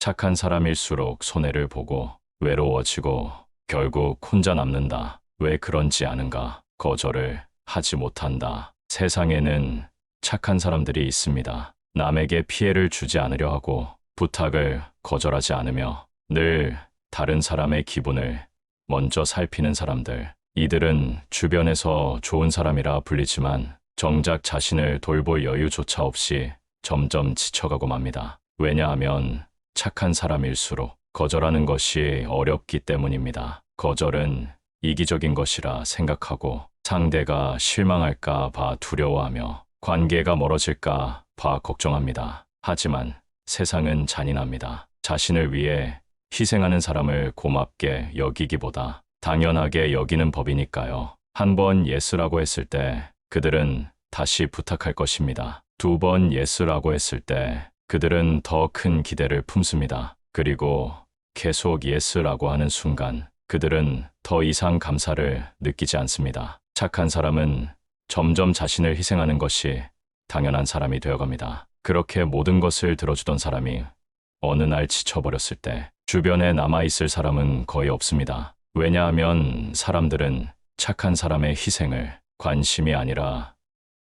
착한 사람일수록 손해를 보고 외로워지고 결국 혼자 남는다. 왜 그런지 아는가? 거절을 하지 못한다. 세상에는 착한 사람들이 있습니다. 남에게 피해를 주지 않으려 하고 부탁을 거절하지 않으며 늘 다른 사람의 기분을 먼저 살피는 사람들. 이들은 주변에서 좋은 사람이라 불리지만 정작 자신을 돌볼 여유조차 없이 점점 지쳐가고 맙니다. 왜냐하면 착한 사람일수록 거절하는 것이 어렵기 때문입니다. 거절은 이기적인 것이라 생각하고 상대가 실망할까 봐 두려워하며 관계가 멀어질까 봐 걱정합니다. 하지만 세상은 잔인합니다. 자신을 위해 희생하는 사람을 고맙게 여기기보다 당연하게 여기는 법이니까요. 한 번 예스라고 했을 때 그들은 다시 부탁할 것입니다. 두 번 예스라고 했을 때 그들은 더 큰 기대를 품습니다. 그리고 계속 예스라고 하는 순간 그들은 더 이상 감사를 느끼지 않습니다. 착한 사람은 점점 자신을 희생하는 것이 당연한 사람이 되어갑니다. 그렇게 모든 것을 들어주던 사람이 어느 날 지쳐버렸을 때 주변에 남아있을 사람은 거의 없습니다. 왜냐하면 사람들은 착한 사람의 희생을 관심이 아니라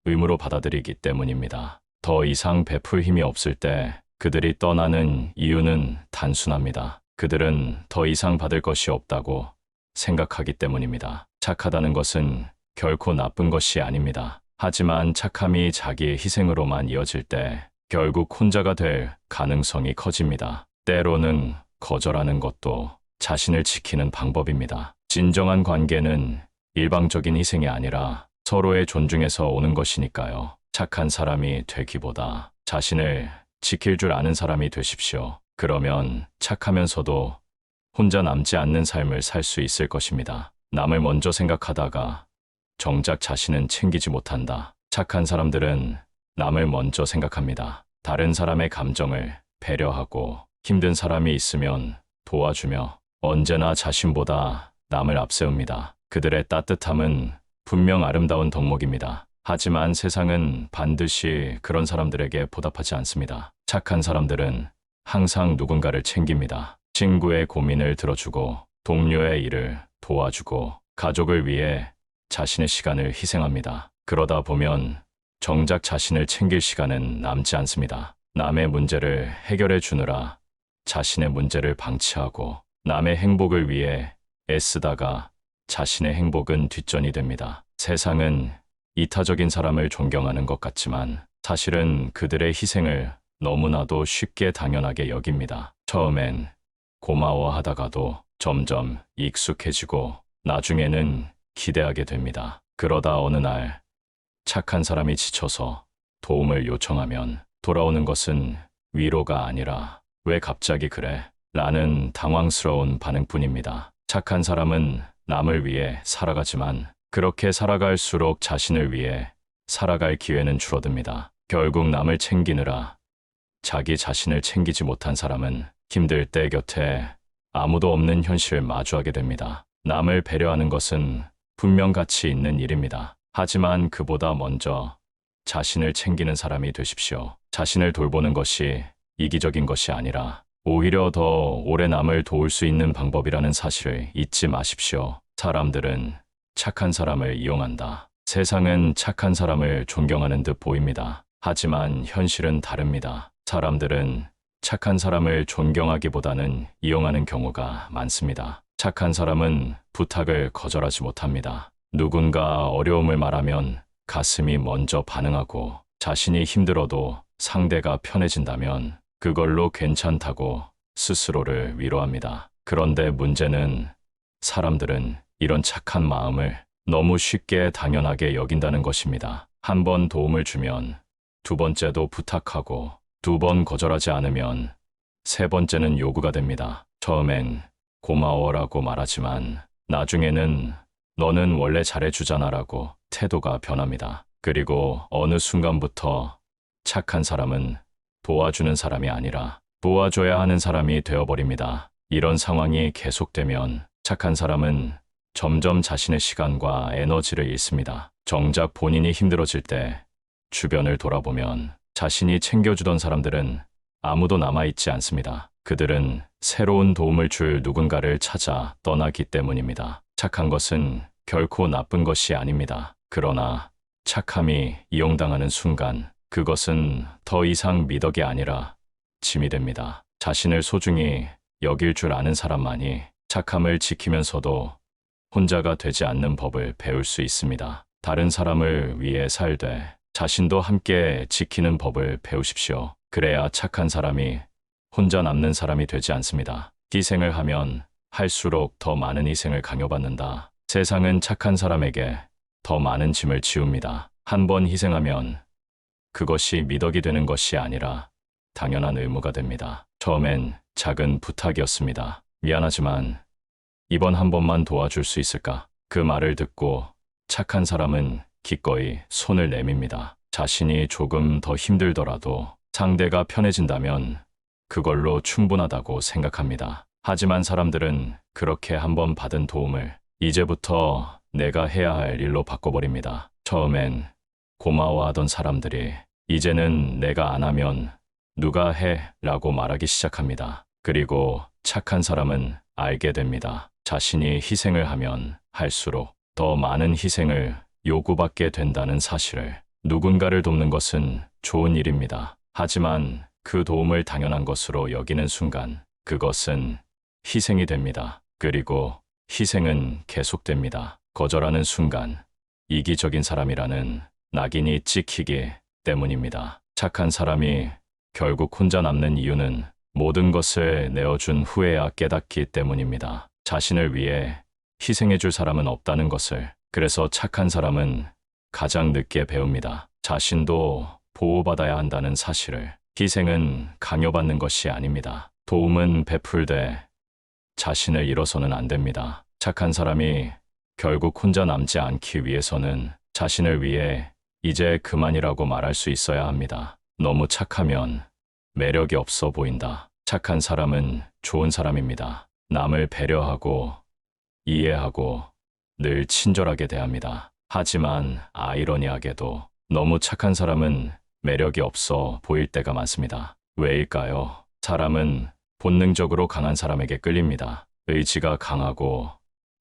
의무로 받아들이기 때문입니다. 더 이상 베풀 힘이 없을 때 그들이 떠나는 이유는 단순합니다. 그들은 더 이상 받을 것이 없다고 생각하기 때문입니다. 착하다는 것은 결코 나쁜 것이 아닙니다. 하지만 착함이 자기의 희생으로만 이어질 때 결국 혼자가 될 가능성이 커집니다. 때로는 거절하는 것도 자신을 지키는 방법입니다. 진정한 관계는 일방적인 희생이 아니라 서로의 존중에서 오는 것이니까요. 착한 사람이 되기보다 자신을 지킬 줄 아는 사람이 되십시오. 그러면 착하면서도 혼자 남지 않는 삶을 살 수 있을 것입니다. 남을 먼저 생각하다가 정작 자신은 챙기지 못한다. 착한 사람들은 남을 먼저 생각합니다. 다른 사람의 감정을 배려하고 힘든 사람이 있으면 도와주며 언제나 자신보다 남을 앞세웁니다. 그들의 따뜻함은 분명 아름다운 덕목입니다. 하지만 세상은 반드시 그런 사람들에게 보답하지 않습니다. 착한 사람들은 항상 누군가를 챙깁니다. 친구의 고민을 들어주고 동료의 일을 도와주고 가족을 위해 자신의 시간을 희생합니다. 그러다 보면 정작 자신을 챙길 시간은 남지 않습니다. 남의 문제를 해결해 주느라 자신의 문제를 방치하고 남의 행복을 위해 애쓰다가 자신의 행복은 뒷전이 됩니다. 세상은 이타적인 사람을 존경하는 것 같지만 사실은 그들의 희생을 너무나도 쉽게 당연하게 여깁니다. 처음엔 고마워하다가도 점점 익숙해지고 나중에는 기대하게 됩니다. 그러다 어느 날 착한 사람이 지쳐서 도움을 요청하면 돌아오는 것은 위로가 아니라 왜 갑자기 그래? 라는 당황스러운 반응뿐입니다. 착한 사람은 남을 위해 살아가지만 그렇게 살아갈수록 자신을 위해 살아갈 기회는 줄어듭니다. 결국 남을 챙기느라 자기 자신을 챙기지 못한 사람은 힘들 때 곁에 아무도 없는 현실을 마주하게 됩니다. 남을 배려하는 것은 분명 가치 있는 일입니다. 하지만 그보다 먼저 자신을 챙기는 사람이 되십시오. 자신을 돌보는 것이 이기적인 것이 아니라 오히려 더 오래 남을 도울 수 있는 방법이라는 사실을 잊지 마십시오. 사람들은 착한 사람을 이용한다. 세상은 착한 사람을 존경하는 듯 보입니다. 하지만 현실은 다릅니다. 사람들은 착한 사람을 존경하기보다는 이용하는 경우가 많습니다. 착한 사람은 부탁을 거절하지 못합니다. 누군가 어려움을 말하면 가슴이 먼저 반응하고 자신이 힘들어도 상대가 편해진다면 그걸로 괜찮다고 스스로를 위로합니다. 그런데 문제는 사람들은 이런 착한 마음을 너무 쉽게 당연하게 여긴다는 것입니다. 한 번 도움을 주면 두 번째도 부탁하고 두 번 거절하지 않으면 세 번째는 요구가 됩니다. 처음엔 고마워라고 말하지만 나중에는 너는 원래 잘해주잖아라고 태도가 변합니다. 그리고 어느 순간부터 착한 사람은 도와주는 사람이 아니라 도와줘야 하는 사람이 되어버립니다. 이런 상황이 계속되면 착한 사람은 점점 자신의 시간과 에너지를 잃습니다. 정작 본인이 힘들어질 때 주변을 돌아보면 자신이 챙겨주던 사람들은 아무도 남아있지 않습니다. 그들은 새로운 도움을 줄 누군가를 찾아 떠나기 때문입니다. 착한 것은 결코 나쁜 것이 아닙니다. 그러나 착함이 이용당하는 순간 그것은 더 이상 미덕이 아니라 짐이 됩니다. 자신을 소중히 여길 줄 아는 사람만이 착함을 지키면서도 혼자가 되지 않는 법을 배울 수 있습니다. 다른 사람을 위해 살되 자신도 함께 지키는 법을 배우십시오. 그래야 착한 사람이 혼자 남는 사람이 되지 않습니다. 희생을 하면 할수록 더 많은 희생을 강요받는다. 세상은 착한 사람에게 더 많은 짐을 지웁니다. 한 번 희생하면 그것이 미덕이 되는 것이 아니라 당연한 의무가 됩니다. 처음엔 작은 부탁이었습니다. 미안하지만 이번 한 번만 도와줄 수 있을까? 그 말을 듣고 착한 사람은 기꺼이 손을 내밉니다. 자신이 조금 더 힘들더라도 상대가 편해진다면 그걸로 충분하다고 생각합니다. 하지만 사람들은 그렇게 한 번 받은 도움을 이제부터 내가 해야 할 일로 바꿔버립니다. 처음엔 고마워하던 사람들이 이제는 내가 안 하면 누가 해? 라고 말하기 시작합니다. 그리고 착한 사람은 알게 됩니다. 자신이 희생을 하면 할수록 더 많은 희생을 요구받게 된다는 사실을. 누군가를 돕는 것은 좋은 일입니다. 하지만 그 도움을 당연한 것으로 여기는 순간 그것은 희생이 됩니다. 그리고 희생은 계속됩니다. 거절하는 순간 이기적인 사람이라는 낙인이 찍히기 때문입니다. 착한 사람이 결국 혼자 남는 이유는 모든 것을 내어준 후에야 깨닫기 때문입니다. 자신을 위해 희생해줄 사람은 없다는 것을. 그래서 착한 사람은 가장 늦게 배웁니다. 자신도 보호받아야 한다는 사실을. 희생은 강요받는 것이 아닙니다. 도움은 베풀되 자신을 잃어서는 안 됩니다. 착한 사람이 결국 혼자 남지 않기 위해서는 자신을 위해 이제 그만이라고 말할 수 있어야 합니다. 너무 착하면 매력이 없어 보인다. 착한 사람은 좋은 사람입니다. 남을 배려하고 이해하고 늘 친절하게 대합니다. 하지만 아이러니하게도 너무 착한 사람은 매력이 없어 보일 때가 많습니다. 왜일까요? 사람은 본능적으로 강한 사람에게 끌립니다. 의지가 강하고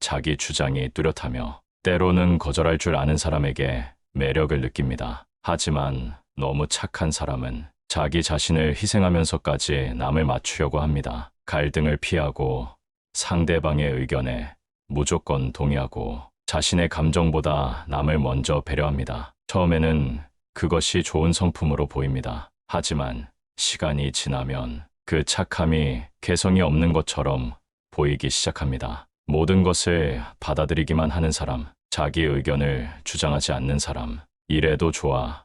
자기 주장이 뚜렷하며 때로는 거절할 줄 아는 사람에게 매력을 느낍니다. 하지만 너무 착한 사람은 자기 자신을 희생하면서까지 남을 맞추려고 합니다. 갈등을 피하고 상대방의 의견에 무조건 동의하고 자신의 감정보다 남을 먼저 배려합니다. 처음에는 그것이 좋은 성품으로 보입니다. 하지만 시간이 지나면 그 착함이 개성이 없는 것처럼 보이기 시작합니다. 모든 것을 받아들이기만 하는 사람, 자기 의견을 주장하지 않는 사람, 이래도 좋아,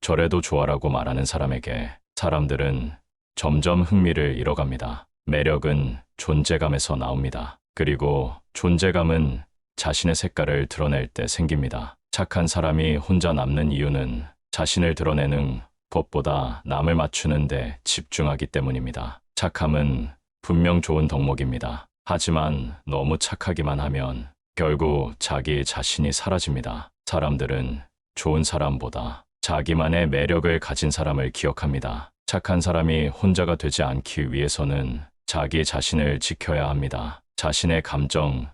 저래도 좋아라고 말하는 사람에게 사람들은 점점 흥미를 잃어갑니다. 매력은 존재감에서 나옵니다. 그리고 존재감은 자신의 색깔을 드러낼 때 생깁니다. 착한 사람이 혼자 남는 이유는 자신을 드러내는 것보다 남을 맞추는 데 집중하기 때문입니다. 착함은 분명 좋은 덕목입니다. 하지만 너무 착하기만 하면 결국 자기 자신이 사라집니다. 사람들은 좋은 사람보다 자기만의 매력을 가진 사람을 기억합니다. 착한 사람이 혼자가 되지 않기 위해서는 자기 자신을 지켜야 합니다. 자신의 감정,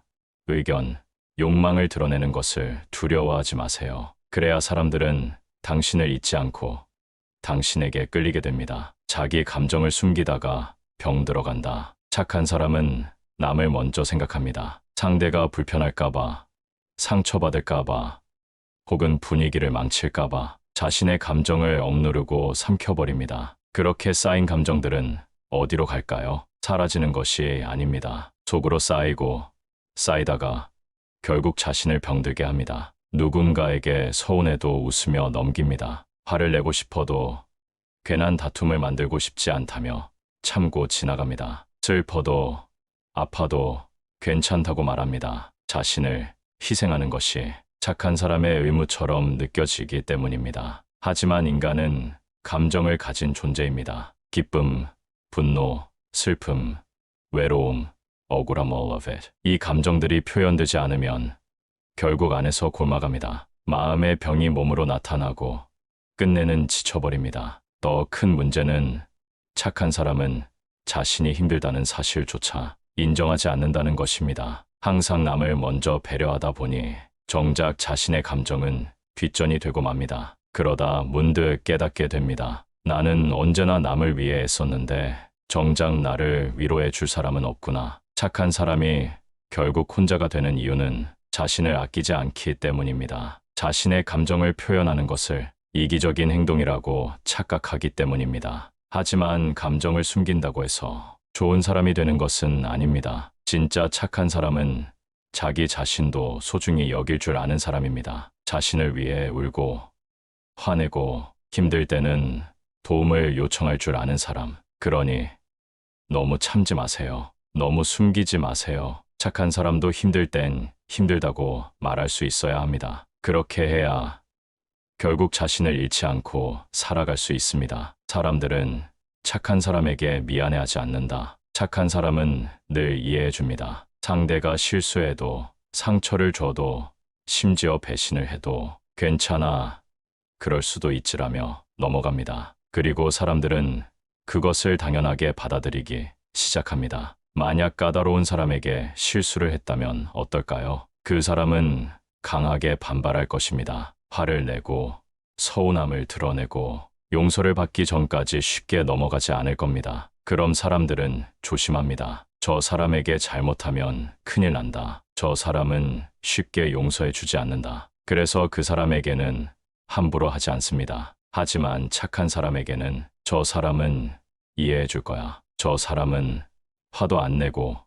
의견, 욕망을 드러내는 것을 두려워하지 마세요. 그래야 사람들은 당신을 잊지 않고 당신에게 끌리게 됩니다. 자기 감정을 숨기다가 병 들어간다. 착한 사람은 남을 먼저 생각합니다. 상대가 불편할까봐, 상처받을까봐, 혹은 분위기를 망칠까봐 자신의 감정을 억누르고 삼켜버립니다. 그렇게 쌓인 감정들은 어디로 갈까요? 사라지는 것이 아닙니다. 속으로 쌓이고 쌓이다가 결국 자신을 병들게 합니다. 누군가에게 서운해도 웃으며 넘깁니다. 화를 내고 싶어도 괜한 다툼을 만들고 싶지 않다며 참고 지나갑니다. 슬퍼도 아파도 괜찮다고 말합니다. 자신을 희생하는 것이 착한 사람의 의무처럼 느껴지기 때문입니다. 하지만 인간은 감정을 가진 존재입니다. 기쁨, 분노, 슬픔, 외로움, 억울함, all of it. 이 감정들이 표현되지 않으면 결국 안에서 골마갑니다. 마음의 병이 몸으로 나타나고 끝내는 지쳐버립니다. 더 큰 문제는 착한 사람은 자신이 힘들다는 사실조차 인정하지 않는다는 것입니다. 항상 남을 먼저 배려하다 보니 정작 자신의 감정은 뒷전이 되고 맙니다. 그러다 문득 깨닫게 됩니다. 나는 언제나 남을 위해 애썼는데 정작 나를 위로해 줄 사람은 없구나. 착한 사람이 결국 혼자가 되는 이유는 자신을 아끼지 않기 때문입니다. 자신의 감정을 표현하는 것을 이기적인 행동이라고 착각하기 때문입니다. 하지만 감정을 숨긴다고 해서 좋은 사람이 되는 것은 아닙니다. 진짜 착한 사람은 자기 자신도 소중히 여길 줄 아는 사람입니다. 자신을 위해 울고 화내고 힘들 때는 도움을 요청할 줄 아는 사람. 그러니 너무 참지 마세요. 너무 숨기지 마세요. 착한 사람도 힘들 땐 힘들다고 말할 수 있어야 합니다. 그렇게 해야 결국 자신을 잃지 않고 살아갈 수 있습니다. 사람들은 착한 사람에게 미안해하지 않는다. 착한 사람은 늘 이해해 줍니다. 상대가 실수해도 상처를 줘도 심지어 배신을 해도 괜찮아. 그럴 수도 있지라며 넘어갑니다. 그리고 사람들은 그것을 당연하게 받아들이기 시작합니다. 만약 까다로운 사람에게 실수를 했다면 어떨까요? 그 사람은 강하게 반발할 것입니다. 화를 내고 서운함을 드러내고 용서를 받기 전까지 쉽게 넘어가지 않을 겁니다. 그럼 사람들은 조심합니다. 저 사람에게 잘못하면 큰일 난다. 저 사람은 쉽게 용서해 주지 않는다. 그래서 그 사람에게는 함부로 하지 않습니다. 하지만 착한 사람에게는 저 사람은 이해해 줄 거야. 저 사람은 화도 안 내고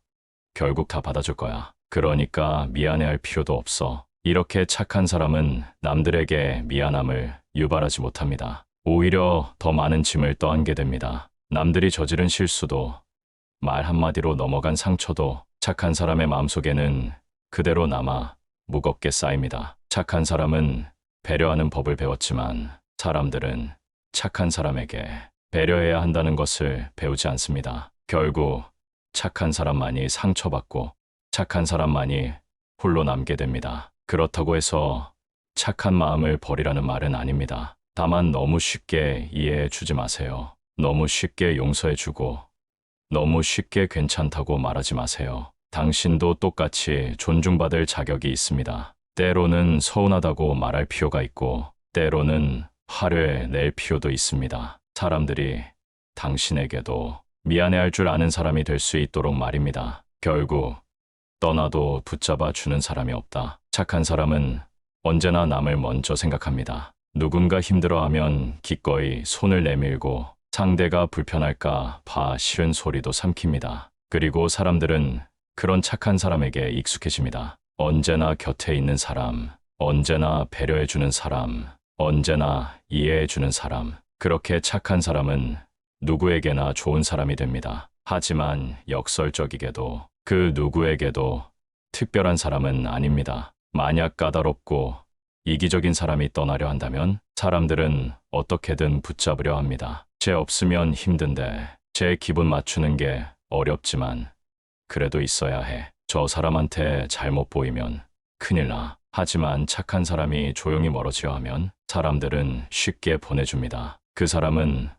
결국 다 받아줄 거야. 그러니까 미안해할 필요도 없어. 이렇게 착한 사람은 남들에게 미안함을 유발하지 못합니다. 오히려 더 많은 짐을 떠안게 됩니다. 남들이 저지른 실수도 말 한마디로 넘어간 상처도 착한 사람의 마음속에는 그대로 남아 무겁게 쌓입니다. 착한 사람은 배려하는 법을 배웠지만 사람들은 착한 사람에게 배려해야 한다는 것을 배우지 않습니다. 결국 착한 사람만이 상처받고 착한 사람만이 홀로 남게 됩니다. 그렇다고 해서 착한 마음을 버리라는 말은 아닙니다. 다만 너무 쉽게 이해해 주지 마세요. 너무 쉽게 용서해 주고 너무 쉽게 괜찮다고 말하지 마세요. 당신도 똑같이 존중받을 자격이 있습니다. 때로는 서운하다고 말할 필요가 있고 때로는 화를 낼 필요도 있습니다. 사람들이 당신에게도 미안해할 줄 아는 사람이 될 수 있도록 말입니다. 결국 떠나도 붙잡아 주는 사람이 없다. 착한 사람은 언제나 남을 먼저 생각합니다. 누군가 힘들어하면 기꺼이 손을 내밀고 상대가 불편할까 봐 싫은 소리도 삼킵니다. 그리고 사람들은 그런 착한 사람에게 익숙해집니다. 언제나 곁에 있는 사람, 언제나 배려해주는 사람, 언제나 이해해주는 사람. 그렇게 착한 사람은 누구에게나 좋은 사람이 됩니다. 하지만 역설적이게도 그 누구에게도 특별한 사람은 아닙니다. 만약 까다롭고 이기적인 사람이 떠나려 한다면 사람들은 어떻게든 붙잡으려 합니다. 쟤 없으면 힘든데, 쟤 기분 맞추는 게 어렵지만 그래도 있어야 해. 저 사람한테 잘못 보이면 큰일 나. 하지만 착한 사람이 조용히 멀어지려 하면 사람들은 쉽게 보내줍니다. 그 사람은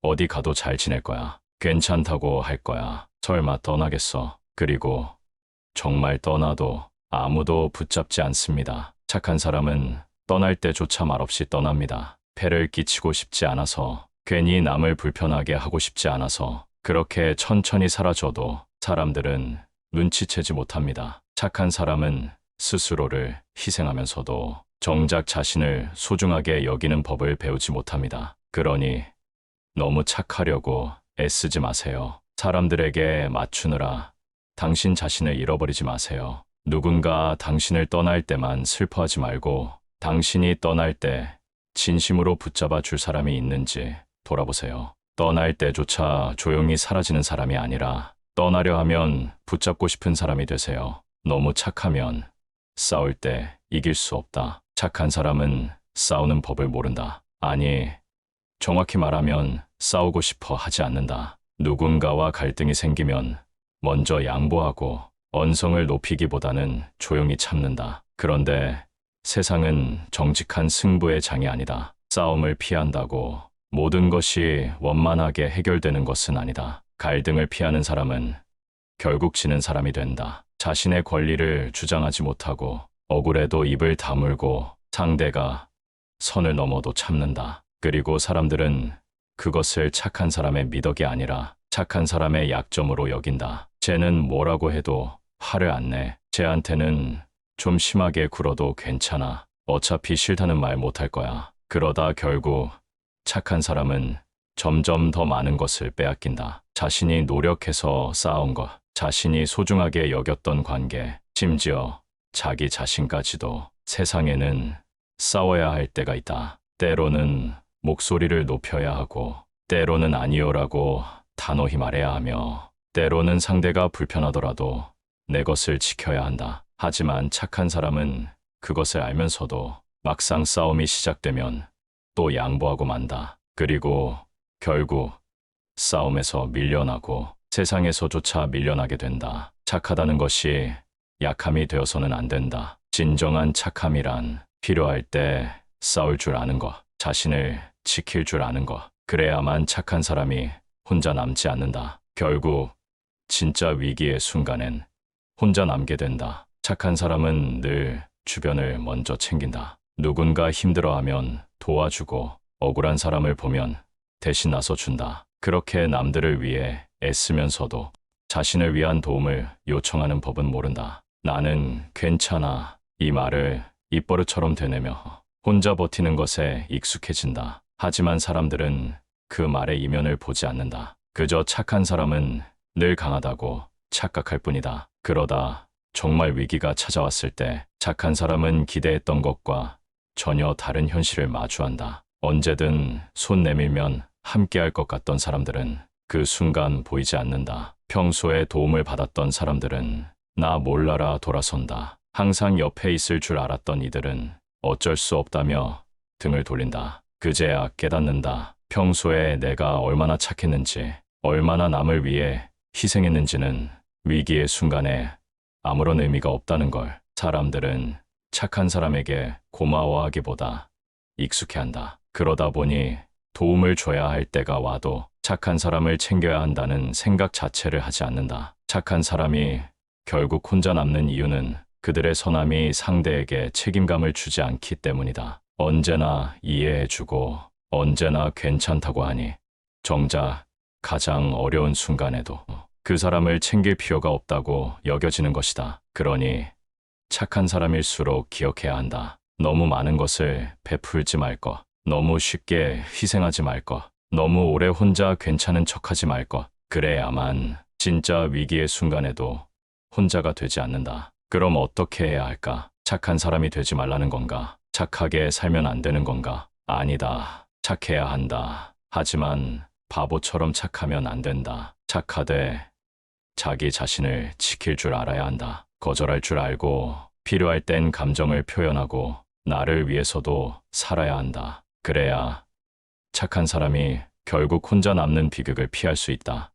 어디 가도 잘 지낼 거야. 괜찮다고 할 거야. 설마 떠나겠어. 그리고 정말 떠나도 아무도 붙잡지 않습니다. 착한 사람은 떠날 때조차 말없이 떠납니다. 폐를 끼치고 싶지 않아서, 괜히 남을 불편하게 하고 싶지 않아서 그렇게 천천히 사라져도 사람들은 눈치채지 못합니다. 착한 사람은 스스로를 희생하면서도 정작 자신을 소중하게 여기는 법을 배우지 못합니다. 그러니 너무 착하려고 애쓰지 마세요. 사람들에게 맞추느라 당신 자신을 잃어버리지 마세요. 누군가 당신을 떠날 때만 슬퍼하지 말고 당신이 떠날 때 진심으로 붙잡아 줄 사람이 있는지 돌아보세요. 떠날 때조차 조용히 사라지는 사람이 아니라 떠나려 하면 붙잡고 싶은 사람이 되세요. 너무 착하면 싸울 때 이길 수 없다. 착한 사람은 싸우는 법을 모른다. 아니, 정확히 말하면 싸우고 싶어 하지 않는다. 누군가와 갈등이 생기면 먼저 양보하고 언성을 높이기보다는 조용히 참는다. 그런데 세상은 정직한 승부의 장이 아니다. 싸움을 피한다고 모든 것이 원만하게 해결되는 것은 아니다. 갈등을 피하는 사람은 결국 지는 사람이 된다. 자신의 권리를 주장하지 못하고 억울해도 입을 다물고 상대가 선을 넘어도 참는다. 그리고 사람들은 그것을 착한 사람의 미덕이 아니라 착한 사람의 약점으로 여긴다. 쟤는 뭐라고 해도 화를 안 내. 쟤한테는 좀 심하게 굴어도 괜찮아. 어차피 싫다는 말 못할 거야. 그러다 결국 착한 사람은 점점 더 많은 것을 빼앗긴다. 자신이 노력해서 쌓아온 것, 자신이 소중하게 여겼던 관계, 심지어 자기 자신까지도. 세상에는 싸워야 할 때가 있다. 때로는 목소리를 높여야 하고, 때로는 아니요라고 단호히 말해야 하며, 때로는 상대가 불편하더라도 내 것을 지켜야 한다. 하지만 착한 사람은 그것을 알면서도 막상 싸움이 시작되면 또 양보하고 만다. 그리고 결국 싸움에서 밀려나고 세상에서조차 밀려나게 된다. 착하다는 것이 약함이 되어서는 안 된다. 진정한 착함이란 필요할 때 싸울 줄 아는 것, 자신을 지킬 줄 아는 것. 그래야만 착한 사람이 혼자 남지 않는다. 결국 진짜 위기의 순간엔 혼자 남게 된다. 착한 사람은 늘 주변을 먼저 챙긴다. 누군가 힘들어하면 도와주고, 억울한 사람을 보면 대신 나서준다. 그렇게 남들을 위해 애쓰면서도 자신을 위한 도움을 요청하는 법은 모른다. 나는 괜찮아. 이 말을 입버릇처럼 되뇌며 혼자 버티는 것에 익숙해진다. 하지만 사람들은 그 말의 이면을 보지 않는다. 그저 착한 사람은 늘 강하다고 착각할 뿐이다. 그러다 정말 위기가 찾아왔을 때 착한 사람은 기대했던 것과 전혀 다른 현실을 마주한다. 언제든 손 내밀면 함께할 것 같던 사람들은 그 순간 보이지 않는다. 평소에 도움을 받았던 사람들은 나 몰라라 돌아선다. 항상 옆에 있을 줄 알았던 이들은 어쩔 수 없다며 등을 돌린다. 그제야 깨닫는다. 평소에 내가 얼마나 착했는지, 얼마나 남을 위해 희생했는지는 위기의 순간에 아무런 의미가 없다는 걸. 사람들은 착한 사람에게 고마워하기보다 익숙해한다. 그러다 보니 도움을 줘야 할 때가 와도 착한 사람을 챙겨야 한다는 생각 자체를 하지 않는다. 착한 사람이 결국 혼자 남는 이유는 그들의 선함이 상대에게 책임감을 주지 않기 때문이다. 언제나 이해해주고 언제나 괜찮다고 하니 정작 가장 어려운 순간에도 그 사람을 챙길 필요가 없다고 여겨지는 것이다. 그러니 착한 사람일수록 기억해야 한다. 너무 많은 것을 베풀지 말 것, 너무 쉽게 희생하지 말 것, 너무 오래 혼자 괜찮은 척하지 말 것. 그래야만 진짜 위기의 순간에도 혼자가 되지 않는다. 그럼 어떻게 해야 할까? 착한 사람이 되지 말라는 건가? 착하게 살면 안 되는 건가? 아니다. 착해야 한다. 하지만 바보처럼 착하면 안 된다. 착하되 자기 자신을 지킬 줄 알아야 한다. 거절할 줄 알고 필요할 땐 감정을 표현하고 나를 위해서도 살아야 한다. 그래야 착한 사람이 결국 혼자 남는 비극을 피할 수 있다.